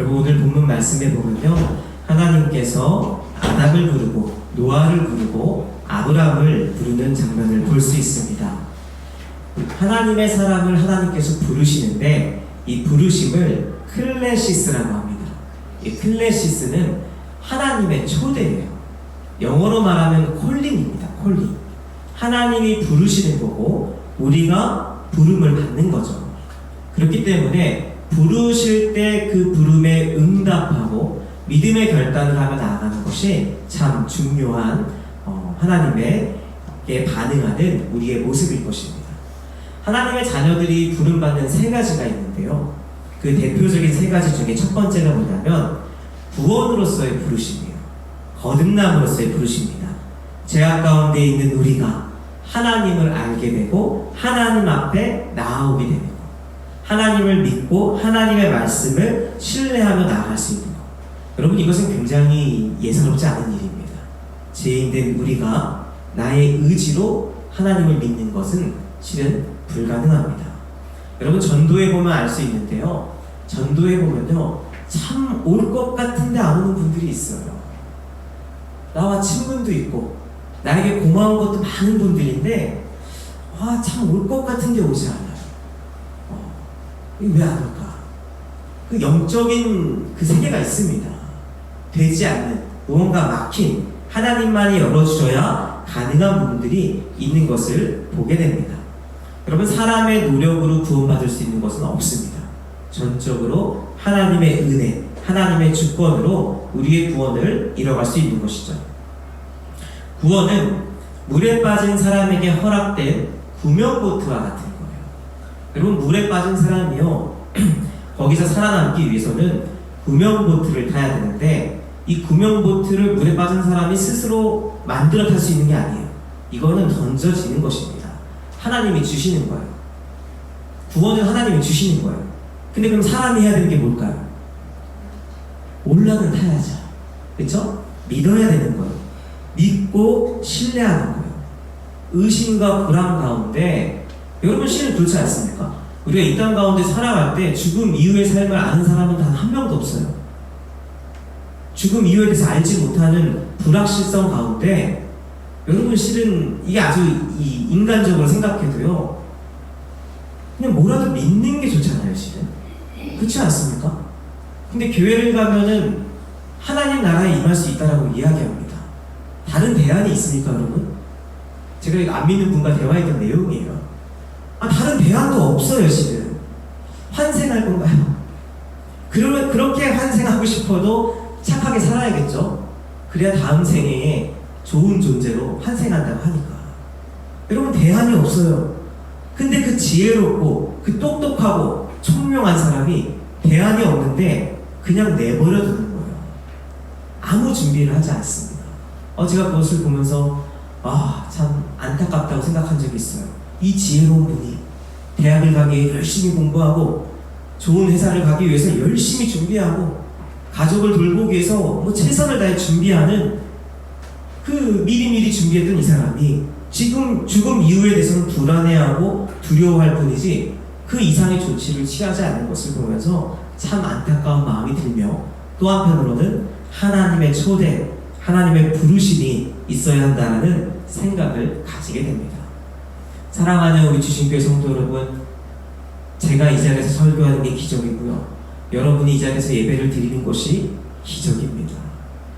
여러분 오늘 본문 말씀에 보면요, 하나님께서 아담을 부르고 노아를 부르고 아브라함을 부르는 장면을 볼 수 있습니다. 하나님의 사람을 하나님께서 부르시는데 이 부르심을 클레시스라고 합니다. 이 클레시스는 하나님의 초대예요. 영어로 말하면 콜링입니다. 콜링. 하나님이 부르시는 거고 우리가 부름을 받는 거죠. 그렇기 때문에 부르실 때 그 부름에 응답하고 믿음의 결단을 하며 나아가는 것이 참 중요한 하나님에게 반응하는 우리의 모습일 것입니다. 하나님의 자녀들이 부름받는 세 가지가 있는데요. 그 대표적인 세 가지 중에 첫 번째가 뭐냐면 구원으로서의 부르심이에요. 거듭남으로서의 부르심입니다. 죄악 가운데 있는 우리가 하나님을 알게 되고 하나님 앞에 나아오게 되는 것, 하나님을 믿고 하나님의 말씀을 신뢰하며 나아갈 수 있는 것. 여러분, 이것은 굉장히 예사롭지 않은 일입니다. 죄인된 우리가 나의 의지로 하나님을 믿는 것은 실은 불가능합니다. 여러분, 전도에 보면 알 수 있는데요, 전도에 보면요 참 올 것 같은데 안 오는 분들이 있어요. 나와 친분도 있고 나에게 고마운 것도 많은 분들인데 참 올 것 같은데 오지 않아요. 왜 안 올까? 그 영적인 그 세계가 있습니다. 되지 않는, 무언가 막힌, 하나님만이 열어주셔야 가능한 부분들이 있는 것을 보게 됩니다. 여러분, 사람의 노력으로 구원받을 수 있는 것은 없습니다. 전적으로 하나님의 은혜, 하나님의 주권으로 우리의 구원을 이뤄갈 수 있는 것이죠. 구원은 물에 빠진 사람에게 허락된 구명보트와 같은 거예요. 여러분, 물에 빠진 사람이요 거기서 살아남기 위해서는 구명보트를 타야 되는데 이 구명보트를 물에 빠진 사람이 스스로 만들어 탈 수 있는 게 아니에요. 이거는 던져지는 것입니다. 하나님이 주시는 거예요. 구원은 하나님이 주시는 거예요. 근데 그럼 사람이 해야 되는 게 뭘까요? 올라는 타야죠. 그렇죠? 믿어야 되는 거예요. 믿고 신뢰하는 거예요. 의심과 불안 가운데, 여러분 신을 그렇지 않습니까? 우리가 이 땅 가운데 살아갈 때 죽음 이후의 삶을 아는 사람은 단 한 명도 없어요. 죽음 이후에 대해서 알지 못하는 불확실성 가운데, 여러분 실은 이게 아주 인간적으로 생각해도요 그냥 뭐라도 믿는 게 좋잖아요, 실은. 그렇지 않습니까? 근데 교회를 가면은 하나님 나라에 임할 수 있다라고 이야기합니다. 다른 대안이 있습니까, 여러분? 제가 이거 안 믿는 분과 대화했던 내용이에요. 다른 대안도 없어요, 실은. 환생할 건가요? 그러면 그렇게 환생하고 싶어도 착하게 살아야겠죠? 그래야 다음 생애에 좋은 존재로 환생한다고 하니까. 여러분, 대안이 없어요. 근데 그 지혜롭고 그 똑똑하고 총명한 사람이 대안이 없는데 그냥 내버려 두는 거예요. 아무 준비를 하지 않습니다. 제가 그것을 보면서 참 안타깝다고 생각한 적이 있어요. 이 지혜로운 분이 대학을 가기 위해 열심히 공부하고 좋은 회사를 가기 위해서 열심히 준비하고 가족을 돌보기 위해서 최선을 다해 준비하는 그 미리미리 준비했던 이 사람이 지금 죽음 이후에 대해서는 불안해하고 두려워할 뿐이지 그 이상의 조치를 취하지 않는 것을 보면서 참 안타까운 마음이 들며, 또 한편으로는 하나님의 초대, 하나님의 부르심이 있어야 한다는 생각을 가지게 됩니다. 사랑하는 우리 주신교회 성도 여러분, 제가 이 자리에서 설교하는 게 기적이고요, 여러분이 이 자리에서 예배를 드리는 것이 기적입니다.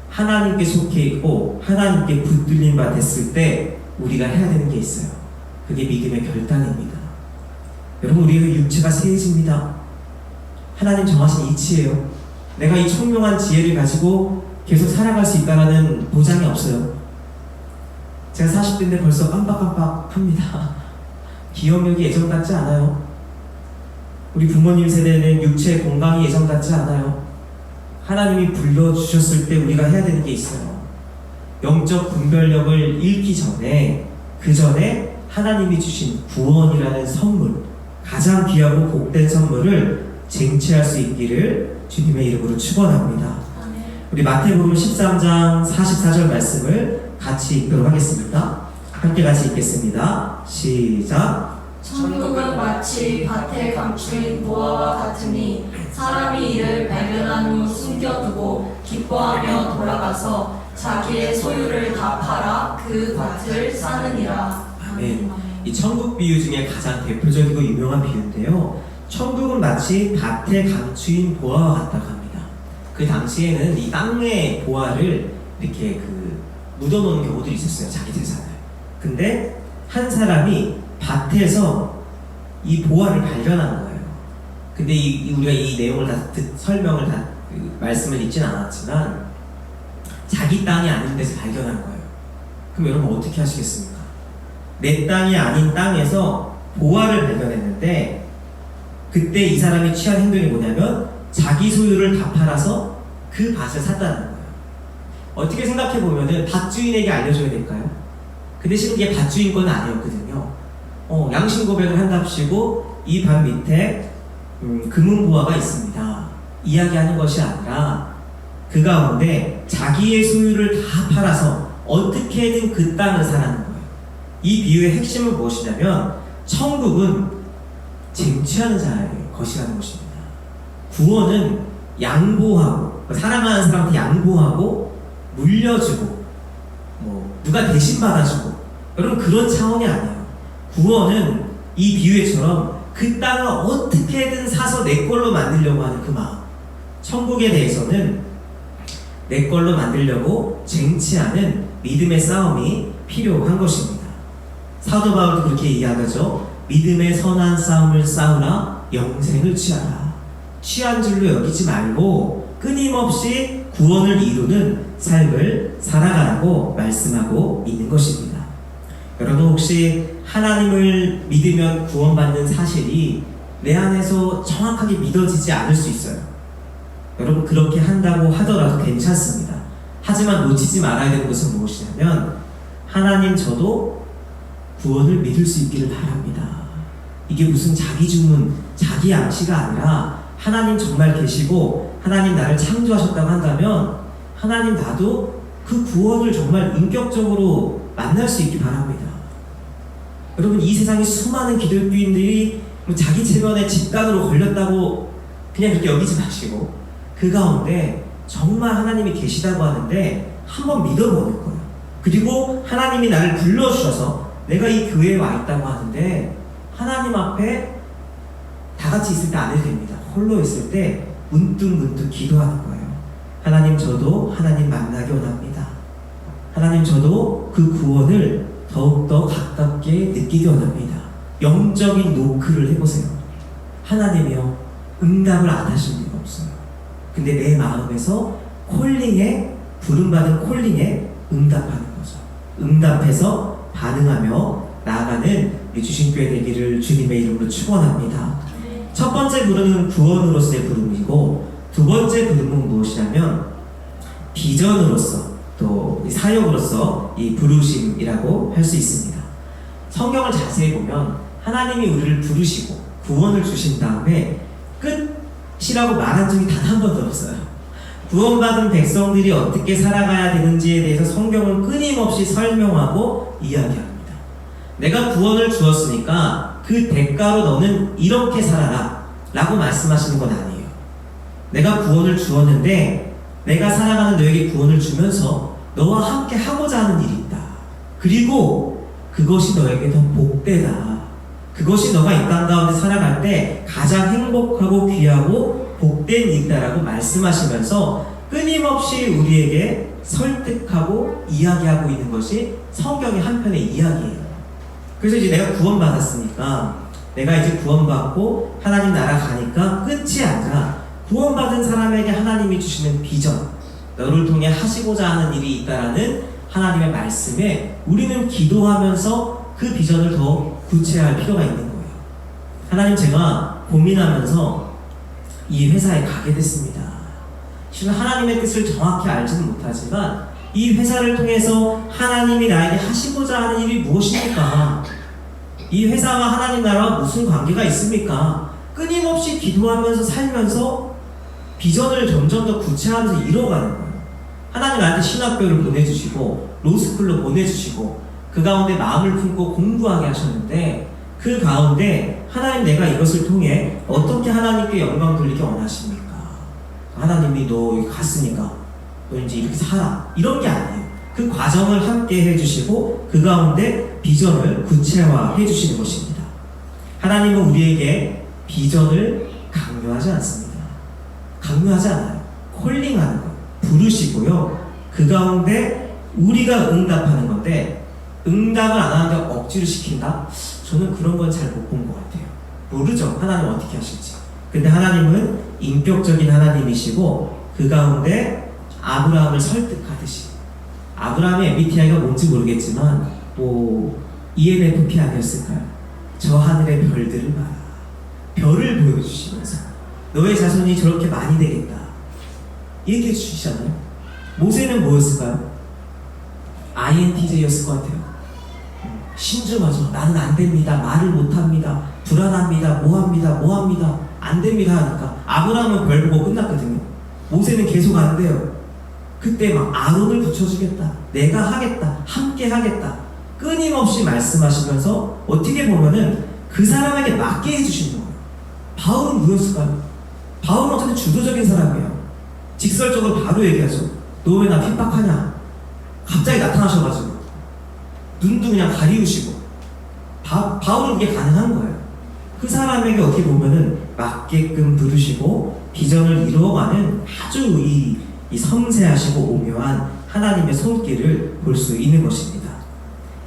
하나님께 속해 있고 하나님께 붙들린 바 됐을 때 우리가 해야 되는 게 있어요. 그게 믿음의 결단입니다. 여러분, 우리의 육체가 세해집니다. 하나님 정하신 이치예요. 내가 이 총명한 지혜를 가지고 계속 살아갈 수 있다는 보장이 없어요. 제가 40대인데 벌써 깜빡깜빡합니다. 기억력이 예전 같지 않아요. 우리 부모님 세대는 육체 건강이 예전 같지 않아요. 하나님이 불러주셨을 때 우리가 해야 되는 게 있어요. 영적 분별력을 잃기 전에, 그 전에 하나님이 주신 구원이라는 선물, 가장 귀하고 복된 선물을 쟁취할 수 있기를 주님의 이름으로 축원합니다. 우리 마태복음 13장 44절 말씀을 같이 읽도록 하겠습니다. 함께 같이 읽겠습니다. 시작. 천국은 마치 밭에 감추인 보화와 같으니 사람이 이를 발견한 후 숨겨두고 기뻐하며 돌아가서 자기의 소유를 다 팔아 그 밭을 사느니라. 아멘. 이 천국 비유 중에 가장 대표적이고 유명한 비유인데요. 천국은 마치 밭에 감추인 보화와 같다고 합니다. 그 당시에는 이 땅의 보화를 이렇게 묻어놓는 경우들이 있었어요. 자기 재산을. 근데 한 사람이 밭에서 이 보화를 발견한 거예요. 근데 우리가 이 내용을 설명을 말씀을 읽진 않았지만 자기 땅이 아닌 데서 발견한 거예요. 그럼 여러분 어떻게 하시겠습니까? 내 땅이 아닌 땅에서 보화를 발견했는데 그때 이 사람이 취한 행동이 뭐냐면 자기 소유를 다 팔아서 그 밭을 샀다는 거예요. 어떻게 생각해보면은 밭주인에게 알려줘야 될까요? 그 대신 이게 밭주인 건 아니었거든요. 양심 고백을 한답시고 이 밭 밑에 금은 보화가 있습니다. 이야기하는 것이 아니라 그 가운데 자기의 소유를 다 팔아서 어떻게든 그 땅을 사라는 거예요. 이 비유의 핵심은 무엇이냐면 천국은 쟁취하는 자의 것이라는 것입니다. 구원은 양보하고 사랑하는 사람한테 양보하고 물려주고 누가 대신 받아주고 여러분 그런 차원이 아니에요. 구원은 이 비유처럼 그 땅을 어떻게든 사서 내 걸로 만들려고 하는 그 마음. 천국에 대해서는 내 걸로 만들려고 쟁취하는 믿음의 싸움이 필요한 것입니다. 사도 바울도 그렇게 이야기하죠. 믿음의 선한 싸움을 싸우라 영생을 취하라. 취한 줄로 여기지 말고 끊임없이 구원을 이루는 삶을 살아가라고 말씀하고 있는 것입니다. 여러분 혹시 하나님을 믿으면 구원받는 사실이 내 안에서 정확하게 믿어지지 않을 수 있어요. 여러분 그렇게 한다고 하더라도 괜찮습니다. 하지만 놓치지 말아야 되는 것은 무엇이냐면 하나님 저도 구원을 믿을 수 있기를 바랍니다. 이게 무슨 자기 주문, 자기 암시가 아니라 하나님 정말 계시고 하나님 나를 창조하셨다고 한다면 하나님 나도 그 구원을 정말 인격적으로 만날 수 있기 바랍니다. 여러분 이 세상에 수많은 기독교인들이 자기 체면에 집단으로 걸렸다고 그냥 그렇게 여기지 마시고 그 가운데 정말 하나님이 계시다고 하는데 한번 믿어보는 거예요. 그리고 하나님이 나를 불러주셔서 내가 이 교회에 와 있다고 하는데 하나님 앞에 다 같이 있을 때 안 해도 됩니다. 홀로 있을 때 문득 기도하는 거예요. 하나님 저도 하나님 만나기 원합니다. 하나님 저도 그 구원을 더욱더 가깝게 느끼기 원합니다. 영적인 노크를 해보세요. 하나님이요 응답을 안 하실 리가 없어요. 근데 내 마음에서 부름받은 콜링에 응답하는 거죠. 응답해서 반응하며 나아가는 주신교회 되기를 주님의 이름으로 축원합니다. 첫 번째 부름은 구원으로서의 부름이고 두 번째 부름은 무엇이냐면 비전으로서 또 사역으로서 이 부르심이라고 할 수 있습니다. 성경을 자세히 보면 하나님이 우리를 부르시고 구원을 주신 다음에 끝이라고 말한 적이 단 한 번도 없어요. 구원받은 백성들이 어떻게 살아가야 되는지에 대해서 성경은 끊임없이 설명하고 이야기합니다. 내가 구원을 주었으니까 그 대가로 너는 이렇게 살아라 라고 말씀하시는 건 아니에요. 내가 구원을 주었는데 내가 살아가는 너에게 구원을 주면서 너와 함께 하고자 하는 일이 있다. 그리고 그것이 너에게 더 복되다. 그것이 너가 이 땅 가운데 살아갈 때 가장 행복하고 귀하고 복된 일이다라고 말씀하시면서 끊임없이 우리에게 설득하고 이야기하고 있는 것이 성경의 한편의 이야기예요. 그래서 이제 내가 구원받았으니까 내가 이제 구원받고 하나님 나라 가니까 끝이 아니라 구원받은 사람에게 하나님이 주시는 비전, 너를 통해 하시고자 하는 일이 있다라는 하나님의 말씀에 우리는 기도하면서 그 비전을 더 구체화할 필요가 있는 거예요. 하나님 제가 고민하면서 이 회사에 가게 됐습니다. 실은 하나님의 뜻을 정확히 알지는 못하지만 이 회사를 통해서 하나님이 나에게 하시고자 하는 일이 무엇입니까? 이 회사와 하나님 나라와 무슨 관계가 있습니까? 끊임없이 기도하면서 살면서 비전을 점점 더 구체화하면서 이뤄가는 거예요. 하나님 나한테 신학교를 보내주시고 로스쿨로 보내주시고 그 가운데 마음을 품고 공부하게 하셨는데 그 가운데 하나님 내가 이것을 통해 어떻게 하나님께 영광 돌리기 원하십니까? 하나님이 너 여기 갔으니까 너 이제 이렇게 살아. 이런 게 아니에요. 그 과정을 함께 해주시고 그 가운데 비전을 구체화해 주시는 것입니다. 하나님은 우리에게 비전을 강요하지 않습니다. 강요하지 않아요. 콜링하는 것, 부르시고요. 그 가운데 우리가 응답하는 건데 응답을 안 하는데 억지로 시킨다? 저는 그런 건 잘 못 본 것 같아요. 모르죠. 하나님 어떻게 하실지. 근데 하나님은 인격적인 하나님이시고 그 가운데 아브라함을 설득하듯이 아브라함의 MBTI가 뭔지 모르겠지만 뭐 ENFP 아니었을까요? 저 하늘의 별들을 봐라. 별을 보여주시면서 너의 자손이 저렇게 많이 되겠다. 얘기해 주시잖아요. 모세는 뭐였을까요? INTJ였을 것 같아요. 신중하죠. 나는 안 됩니다. 말을 못 합니다. 불안합니다. 뭐합니다. 안 됩니다 하니까 아브라함은 별 보고 끝났거든요. 모세는 계속 안 돼요. 그때 막 아론을 붙여주겠다. 내가 하겠다. 함께 하겠다. 끊임없이 말씀하시면서 어떻게 보면은 그 사람에게 맞게 해주시는 거예요. 바울은 누구였을까요? 바울은 어쨌든 주도적인 사람이에요. 직설적으로 바로 얘기하죠. 너 왜 나 핍박하냐? 갑자기 나타나셔가지고 눈도 그냥 가리우시고 바울은 이게 가능한 거예요. 그 사람에게 어떻게 보면은 맞게끔 부르시고 비전을 이루어가는 아주 이 섬세하시고 오묘한 하나님의 손길을 볼 수 있는 것입니다.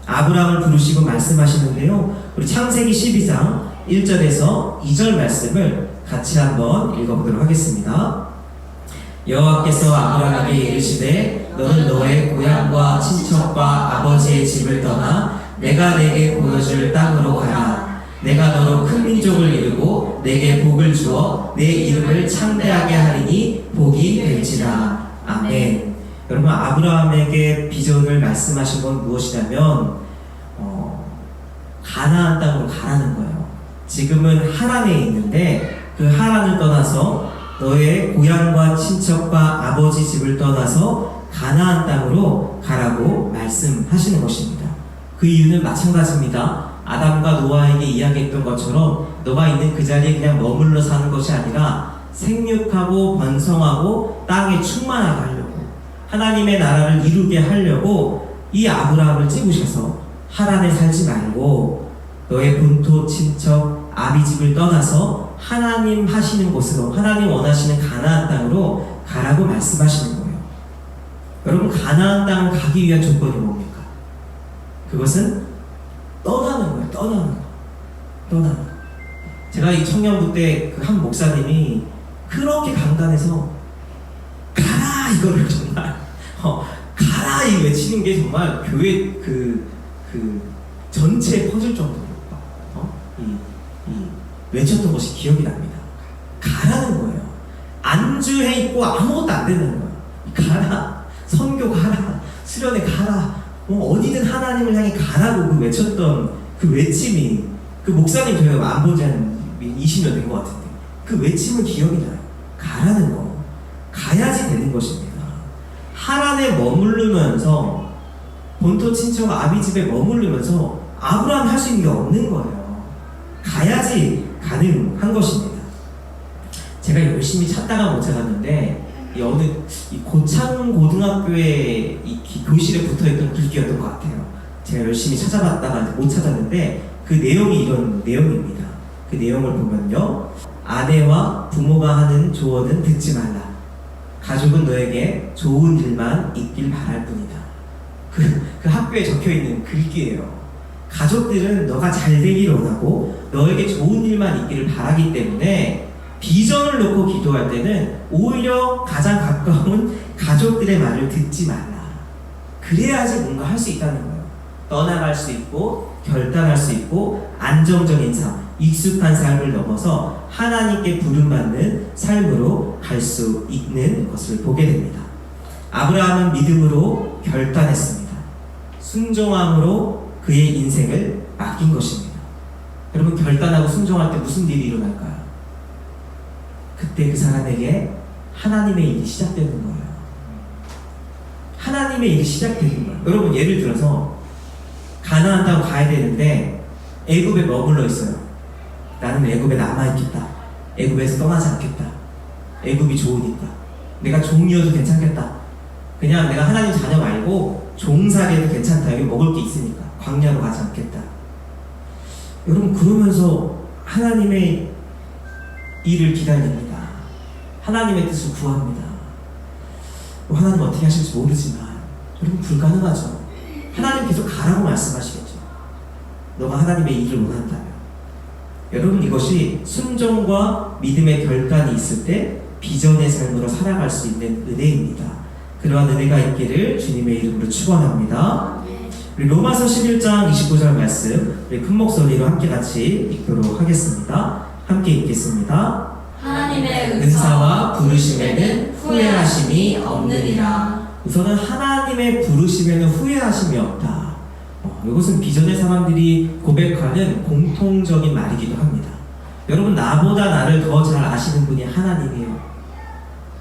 아브라함을 부르시고 말씀하시는데요. 우리 창세기 12장 1절에서 2절 말씀을 같이 한번 읽어보도록 하겠습니다. 여호와께서 아브라함에게 이르시되 너는 너의 고향과 친척과 아버지의 집을 떠나 내가 내게 보여줄 땅으로 가라. 내가 너로 큰 민족을 이루고 내게 복을 주어 내 이름을 창대하게 하리니 복이 될지라. 아멘. 여러분 아브라함에게 비전을 말씀하신 건 무엇이냐면 가나안 땅으로 가라는 거예요. 지금은 하란에 있는데 그 하란을 떠나서 너의 고향과 친척과 아버지 집을 떠나서 가나안 땅으로 가라고 말씀하시는 것입니다. 그 이유는 마찬가지입니다. 아담과 노아에게 이야기했던 것처럼 너가 있는 그 자리에 그냥 머물러 사는 것이 아니라 생육하고 번성하고 땅에 충만하게 하려고 하나님의 나라를 이루게 하려고 이 아브라함을 찍으셔서 하란에 살지 말고 너의 본토 친척 아비집을 떠나서 하나님 하시는 곳으로 하나님 원하시는 가나안 땅으로 가라고 말씀하시는 거예요. 여러분 가나안 땅을 가기 위한 조건이 뭡니까? 그것은 떠나는 거예요. 떠나는 거. 제가 이 청년부 때 그 한 목사님이 그렇게 강단해서 가라 이거를 정말 가라 이 외치는 게 정말 교회 그 전체에 퍼질 정도로 외쳤던 것이 기억이 납니다. 가라는 거예요. 안주해 있고 아무것도 안 되는 거예요. 가라, 선교 가라, 수련회 가라, 어디든 하나님을 향해 가라고 그 외쳤던 그 외침이 그 목사님 저희가 안 본 지 한 20년 된 것 같은데 그 외침은 기억이 나요. 가라는 거. 가야지 되는 것입니다. 하란에 머무르면서 본토 친척 아비집에 머무르면서 아브라함이 할 수 있는 게 없는 거예요. 가야지 가능한 것입니다. 제가 열심히 찾다가 못 찾았는데 이 고창 고등학교의 이 교실에 붙어있던 글귀였던 것 같아요. 제가 열심히 찾아봤다가 못 찾았는데 그 내용이 이런 내용입니다. 그 내용을 보면요, 아내와 부모가 하는 조언은 듣지 말라. 가족은 너에게 좋은 일만 있길 바랄 뿐이다. 그 학교에 적혀있는 글귀예요. 가족들은 너가 잘 되기를 원하고 너에게 좋은 일만 있기를 바라기 때문에 비전을 놓고 기도할 때는 오히려 가장 가까운 가족들의 말을 듣지 말라. 그래야지 뭔가 할 수 있다는 거예요. 떠나갈 수 있고 결단할 수 있고 안정적인 삶, 익숙한 삶을 넘어서 하나님께 부름받는 삶으로 갈 수 있는 것을 보게 됩니다. 아브라함은 믿음으로 결단했습니다. 순종함으로 그의 인생을 맡긴 것입니다. 여러분 결단하고 순종할 때 무슨 일이 일어날까요? 그때 그 사람에게 하나님의 일이 시작되는 거예요. 하나님의 일이 시작되는 거예요. 여러분 예를 들어서 가나안 땅 가야 되는데 애굽에 머물러 있어요. 나는 애굽에 남아있겠다. 애굽에서 떠나지 않겠다. 애굽이 좋으니까. 내가 종이어도 괜찮겠다. 그냥 내가 하나님 자녀 말고 종살이해도 괜찮다. 여기 먹을 게 있으니까. 광야로 가지 않겠다. 여러분, 그러면서 하나님의 일을 기다립니다. 하나님의 뜻을 구합니다. 하나님 어떻게 하실지 모르지만 여러분, 불가능하죠. 하나님께서 가라고 말씀하시겠죠. 너가 하나님의 일을 원한다면. 여러분, 이것이 순종과 믿음의 결단이 있을 때 비전의 삶으로 살아갈 수 있는 은혜입니다. 그러한 은혜가 있기를 주님의 이름으로 축원합니다. 우리 로마서 11장 29절 말씀 우리 큰 목소리로 함께 같이 읽도록 하겠습니다. 함께 읽겠습니다. 하나님의 은사와 부르심에는 후회하심이 없느니라. 우선은 하나님의 부르심에는 후회하심이 없다. 이것은 비전의 사람들이 고백하는 공통적인 말이기도 합니다. 여러분, 나보다 나를 더 잘 아시는 분이 하나님이에요.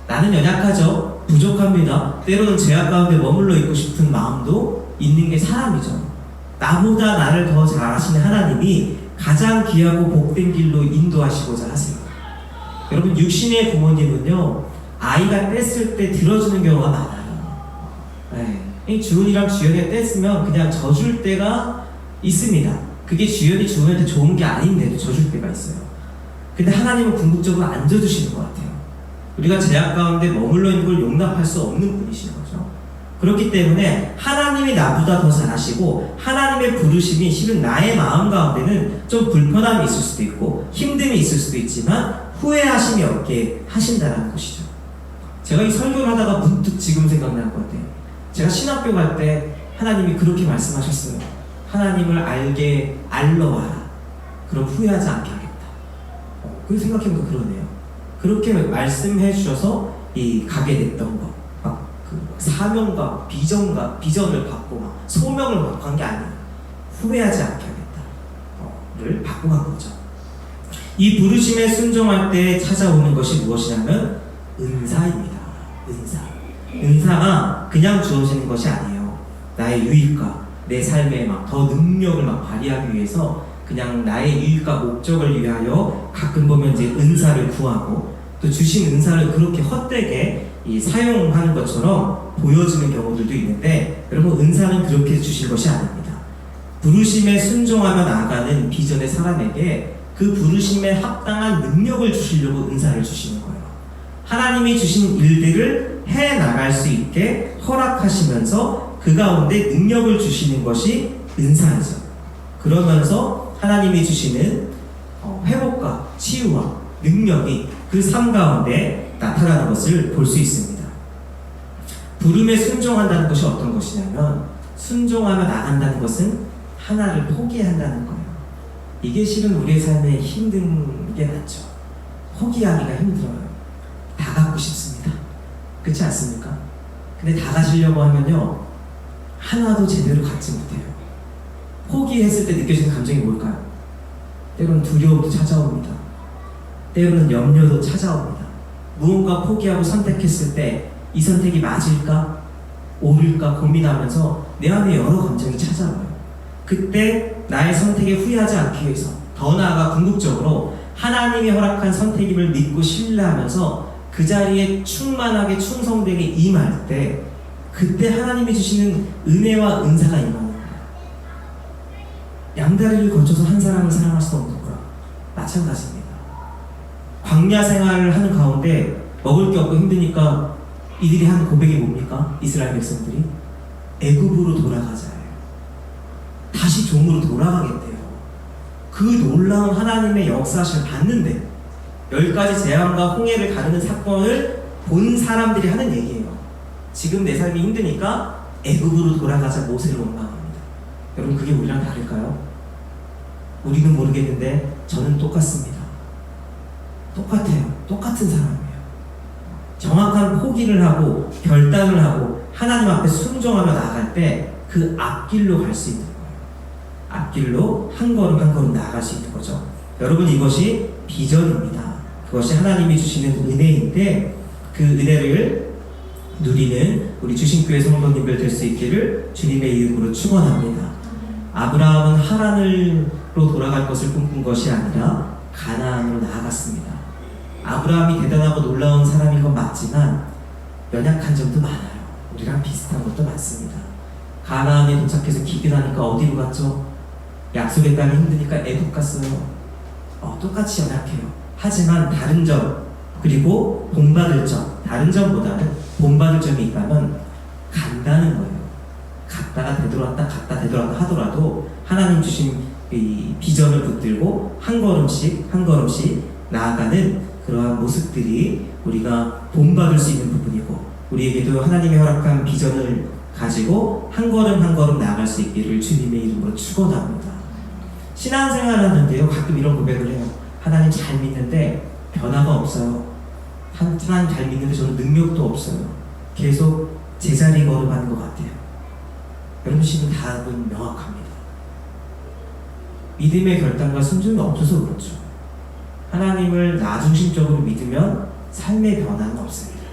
나는 연약하죠. 부족합니다. 때로는 죄악 가운데 머물러 있고 싶은 마음도 있는 게 사람이죠. 나보다 나를 더 잘 아시는 하나님이 가장 귀하고 복된 길로 인도하시고자 하세요. 여러분, 육신의 부모님은요, 아이가 뗐을 때 들어주는 경우가 많아요. 이 주은이랑 주연이가 뗐으면 그냥 져줄 때가 있습니다. 그게 주연이 주은한테 좋은 게 아닌데도 져줄 때가 있어요. 근데 하나님은 궁극적으로 안 져주시는 것 같아요. 우리가 죄악 가운데 머물러 있는 걸 용납할 수 없는 분이신 거죠. 그렇기 때문에 하나님이 나보다 더 잘하시고 하나님의 부르심이 실은 나의 마음 가운데는 좀 불편함이 있을 수도 있고 힘듦이 있을 수도 있지만 후회하심이 없게 하신다는 것이죠. 제가 이 설교를 하다가 문득 지금 생각나는 것 같아요. 제가 신학교 갈 때 하나님이 그렇게 말씀하셨어요. 하나님을 알러와라. 그럼 후회하지 않게 하겠다. 그 생각해보니까 그러네요. 그렇게 말씀해 주셔서 가게 됐던 거, 막 그 사명과 비전을 받고 막 소명을 받고 한 게 아니에요. 후회하지 않게 하겠다를 받고 간 거죠. 이 부르심에 순종할 때 찾아오는 것이 무엇이냐면 은사입니다. 은사가 그냥 주어지는 것이 아니에요. 나의 유익과 내 삶에 막 더 능력을 막 발휘하기 위해서 그냥 나의 유익과 목적을 위하여 가끔 보면 이제 은사를 구하고 또 주신 은사를 그렇게 헛되게 사용하는 것처럼 보여지는 경우들도 있는데, 여러분, 은사는 그렇게 주신 것이 아닙니다. 부르심에 순종하며 나아가는 비전의 사람에게 그 부르심에 합당한 능력을 주시려고 은사를 주시는 거예요. 하나님이 주신 일들을 해나갈 수 있게 허락하시면서 그 가운데 능력을 주시는 것이 은사이죠. 그러면서 하나님이 주시는 회복과 치유와 능력이 그 삶 가운데 나타나는 것을 볼 수 있습니다. 부름에 순종한다는 것이 어떤 것이냐면, 순종하며 나간다는 것은 하나를 포기한다는 거예요. 이게 실은 우리의 삶에 힘든 게 많죠. 포기하기가 힘들어요. 다 갖고 싶습니다. 그렇지 않습니까? 근데 다 가지려고 하면요, 하나도 제대로 갖지 못해요. 포기했을 때 느껴지는 감정이 뭘까요? 때로는 두려움도 찾아옵니다. 때로는 염려도 찾아옵니다. 무언가 포기하고 선택했을 때 이 선택이 맞을까? 옳을까? 고민하면서 내 안에 여러 감정이 찾아와요. 그때 나의 선택에 후회하지 않기 위해서 더 나아가 궁극적으로 하나님이 허락한 선택임을 믿고 신뢰하면서 그 자리에 충만하게 충성되게 임할 때, 그때 하나님이 주시는 은혜와 은사가 임하는 거예요. 양다리를 거쳐서 한 사람을 사랑할 수 없는 거랑 마찬가지입니다. 광야 생활을 하는 가운데 먹을 게 없고 힘드니까 이들이 한 고백이 뭡니까? 이스라엘 백성들이 애굽으로 돌아가자예요. 다시 종으로 돌아가겠대요. 그 놀라운 하나님의 역사심을 봤는데 10가지 재앙과 홍해를 가르는 사건을 본 사람들이 하는 얘기예요. 지금 내 삶이 힘드니까 애굽으로 돌아가자 모세를 원망합니다. 여러분, 그게 우리랑 다를까요? 우리는 모르겠는데 저는 똑같습니다. 똑같아요. 똑같은 사람이에요. 정확한 포기를 하고 결단을 하고 하나님 앞에 순종하며 나아갈 때 그 앞길로 갈 수 있는 거예요. 앞길로 한 걸음 한 걸음 나아갈 수 있는 거죠. 여러분, 이것이 비전입니다. 그것이 하나님이 주시는 은혜인데, 그 은혜를 누리는 우리 주신교회 성도님들 될 수 있기를 주님의 이름으로 축원합니다. 아브라함은 하란을 돌아갈 것을 꿈꾼 것이 아니라 가나안으로 나아갔습니다. 아브라함이 대단하고 놀라운 사람인 건 맞지만 연약한 점도 많아요. 우리랑 비슷한 것도 많습니다. 가나안에 도착해서 기근하니까 어디로 갔죠? 약속의 땅이 힘드니까 애굽 갔어요. 똑같이 연약해요. 하지만 다른 점, 그리고 본받을 점, 다른 점보다는 본받을 점이 있다면 간다는 거예요. 갔다가 되돌았다 갔다 되돌았다 하더라도 하나님 주신 이 비전을 붙들고 한 걸음씩 한 걸음씩 나아가는 그러한 모습들이 우리가 본받을 수 있는 부분이고, 우리에게도 하나님의 허락한 비전을 가지고 한 걸음 한 걸음 나아갈 수 있기를 주님의 이름으로 축원합니다. 신앙생활 하는데요, 가끔 이런 고백을 해요. 하나님 잘 믿는데 변화가 없어요. 하나님 잘 믿는데 저는 능력도 없어요. 계속 제자리 걸음하는 것 같아요. 여러분 지금 답은 명확합니다. 믿음의 결단과 순종이 없어서 그렇죠. 하나님을 나 중심적으로 믿으면 삶의 변화는 없습니다.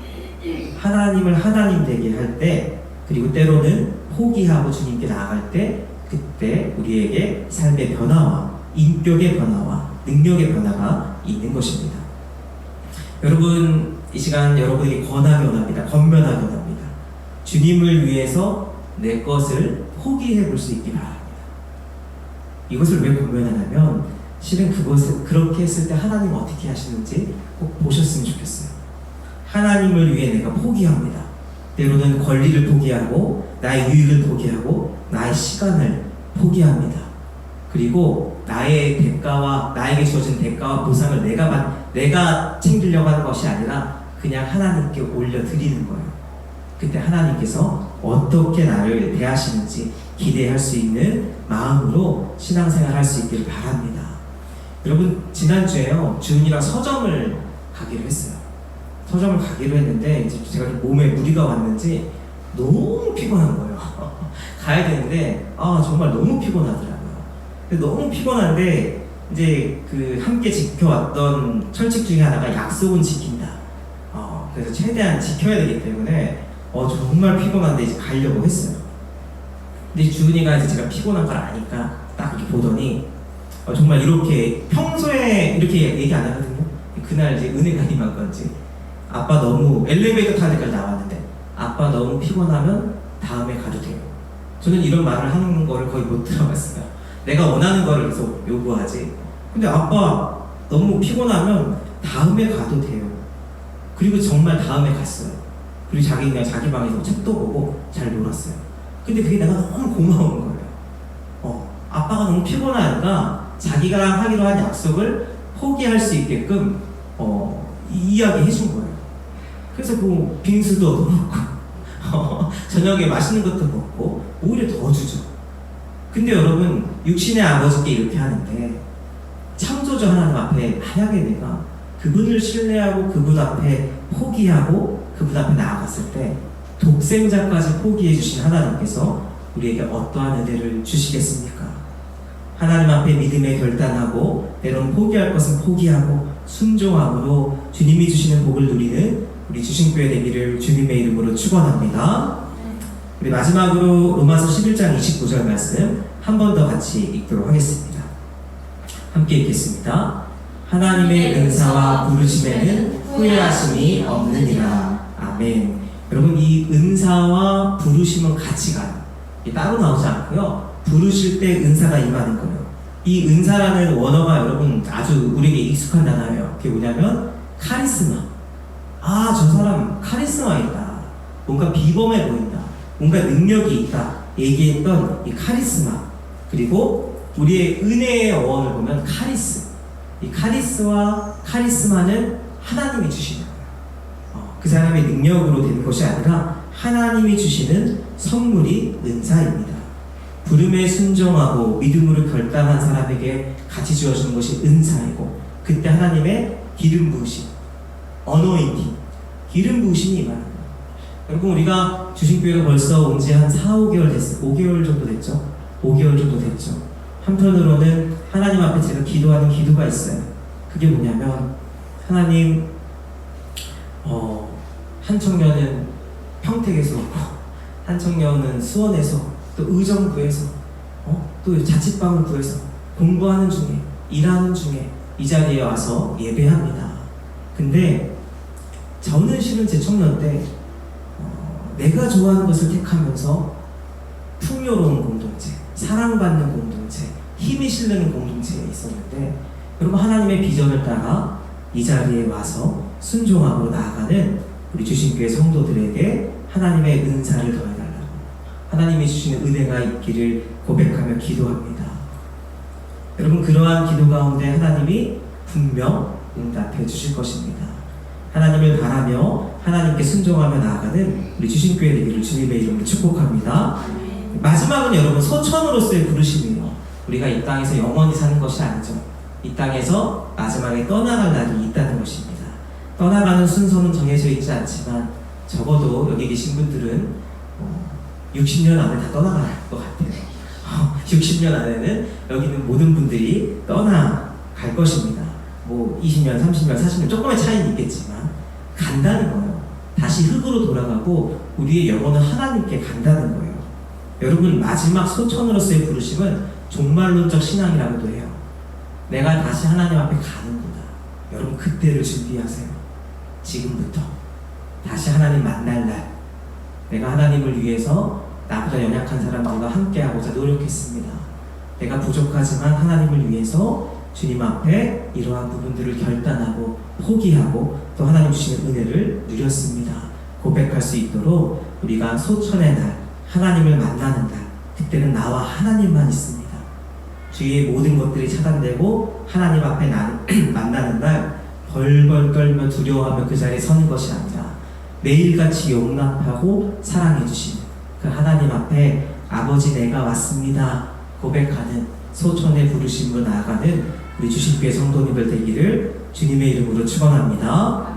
하나님을 하나님 되게 할 때, 그리고 때로는 포기하고 주님께 나아갈 때, 그때 우리에게 삶의 변화와 인격의 변화와 능력의 변화가 있는 것입니다. 여러분, 이 시간 여러분에게 권하게 원합니다. 권면하게 원합니다. 주님을 위해서 내 것을 포기해 볼 수 있기 바랍니다. 이것을 왜 권면하냐면, 실은 그것을 그렇게 했을 때 하나님 어떻게 하시는지 꼭 보셨으면 좋겠어요. 하나님을 위해 내가 포기합니다. 때로는 권리를 포기하고 나의 유익을 포기하고 나의 시간을 포기합니다. 그리고 나의 대가와 나에게 주어진 대가와 보상을 내가 챙기려고 하는 것이 아니라 그냥 하나님께 올려드리는 거예요. 그때 하나님께서 어떻게 나를 대하시는지 기대할 수 있는 마음으로 신앙생활 할 수 있기를 바랍니다. 여러분, 지난주에요, 주은이랑 서점을 가기로 했어요. 서점을 가기로 했는데 이제 제가 몸에 무리가 왔는지 너무 피곤한 거예요. 가야 되는데 정말 너무 피곤하더라고요. 너무 피곤한데 이제 그 함께 지켜왔던 철칙 중에 하나가 약속은 지킨다. 그래서 최대한 지켜야 되기 때문에 정말 피곤한데 이제 가려고 했어요. 근데 주은이가 이제 제가 피곤한 걸 아니까 딱 이렇게 보더니 정말 이렇게 평소에 이렇게 얘기 안 하거든요. 그날 이제 은혜가 임한 건지, 아빠 너무 엘리베이터 타는 데까지 나왔는데 아빠 너무 피곤하면 다음에 가도 돼요. 저는 이런 말을 하는 거를 거의 못 들어봤어요. 내가 원하는 거를 계속 요구하지. 근데 아빠 너무 피곤하면 다음에 가도 돼요. 그리고 정말 다음에 갔어요. 그리고 자기가 자기 방에서 책도 보고 잘 놀았어요. 근데 그게 내가 너무 고마운 거예요. 아빠가 너무 피곤하니까 자기가 하기로 한 약속을 포기할 수 있게끔 이야기해 준 거예요. 그래서 그 빙수도 먹고 저녁에 맛있는 것도 먹고 오히려 더 주죠. 근데 여러분, 육신의 아버지께 이렇게 하는데 창조주 하나님 앞에 만약에 내가 그분을 신뢰하고 그분 앞에 포기하고 그분 앞에 나아갔을 때 독생자까지 포기해 주신 하나님께서 우리에게 어떠한 은혜를 주시겠습니까? 하나님 앞에 믿음에 결단하고 때로는 포기할 것은 포기하고 순종함으로 주님이 주시는 복을 누리는 우리 주신교회 되기를 주님의 이름으로 축원합니다. 우리 마지막으로 로마서 11장 29절 말씀 한 번 더 같이 읽도록 하겠습니다. 함께 읽겠습니다. 하나님의 은사와 부르심에는 후회하심이 없느니라. 아멘. 여러분, 이 은사와 부르심은 같이 가요. 따로 나오지 않고요. 부르실 때 은사가 임하는 거예요. 이 은사라는 원어가 여러분 아주 우리에게 익숙한 단어예요. 그게 뭐냐면 카리스마. 저 사람 카리스마 있다. 뭔가 비범해 보인다. 뭔가 능력이 있다. 얘기했던 이 카리스마. 그리고 우리의 은혜의 어원을 보면 카리스. 이 카리스와 카리스마는 하나님이 주시는 거예요. 그 사람의 능력으로 되는 것이 아니라 하나님이 주시는 선물이 은사입니다. 부름에 순종하고 믿음으로 결단한 사람에게 같이 주어지는 것이 은사이고, 그때 하나님의 기름 부으심, 어노인팅, 기름 부으심이 임하는 거예요. 여러분, 우리가 주신교회가 벌써 온 지 한 4-5개월 됐어요. 5개월 정도 됐죠? 5개월 정도 됐죠. 한편으로는 하나님 앞에 제가 기도하는 기도가 있어요. 그게 뭐냐면, 하나님, 한 청년은 평택에서 오고, 한 청년은 수원에서, 또 의정부에서, 또 자취방을 구해서 공부하는 중에, 일하는 중에 이 자리에 와서 예배합니다. 근데 저는 실은 제 청년 때 내가 좋아하는 것을 택하면서 풍요로운 공동체, 사랑받는 공동체, 힘이 실리는 공동체에 있었는데, 여러분 하나님의 비전을 따라 이 자리에 와서 순종함으로 나아가는 우리 주신교회 성도들에게 하나님의 은사를 더해달라고, 하나님이 주시는 은혜가 있기를 고백하며 기도합니다. 여러분 그러한 기도 가운데 하나님이 분명 응답해 주실 것입니다. 하나님을 바라며 하나님께 순종하며 나아가는 우리 주신교회 되기를 주님의 이름으로 축복합니다. 마지막은 여러분 소천으로서의 부르심이에요. 우리가 이 땅에서 영원히 사는 것이 아니죠. 이 땅에서 마지막에 떠나갈 날이 있다는 것입니다. 떠나가는 순서는 정해져 있지 않지만 적어도 여기 계신 분들은 60년 안에 다 떠나갈 것 같아요. 60년 안에는 여기 있는 모든 분들이 떠나갈 것입니다. 뭐 20년, 30년, 40년 조금의 차이는 있겠지만 간다는 거예요. 다시 흙으로 돌아가고 우리의 영혼은 하나님께 간다는 거예요. 여러분 마지막 소천으로서의 부르심은 종말론적 신앙이라고도 해요. 내가 다시 하나님 앞에 가는구나. 여러분 그때를 준비하세요. 지금부터 다시 하나님 만날 날, 내가 하나님을 위해서 나보다 연약한 사람들과 함께하고자 노력했습니다. 내가 부족하지만 하나님을 위해서 주님 앞에 이러한 부분들을 결단하고 포기하고 또 하나님 주시는 은혜를 누렸습니다. 고백할 수 있도록 우리가 소천의 날, 하나님을 만나는 날, 그때는 나와 하나님만 있습니다. 주위의 모든 것들이 차단되고 하나님 앞에 만나는 날 벌벌 떨며 두려워하며 그 자리에 서는 것이 아니라 매일같이 용납하고 사랑해 주시는 그 하나님 앞에 아버지 내가 왔습니다 고백하는 소천의 부르심으로 나아가는 우리 주신교회 성도님들 되기를 주님의 이름으로 축원합니다.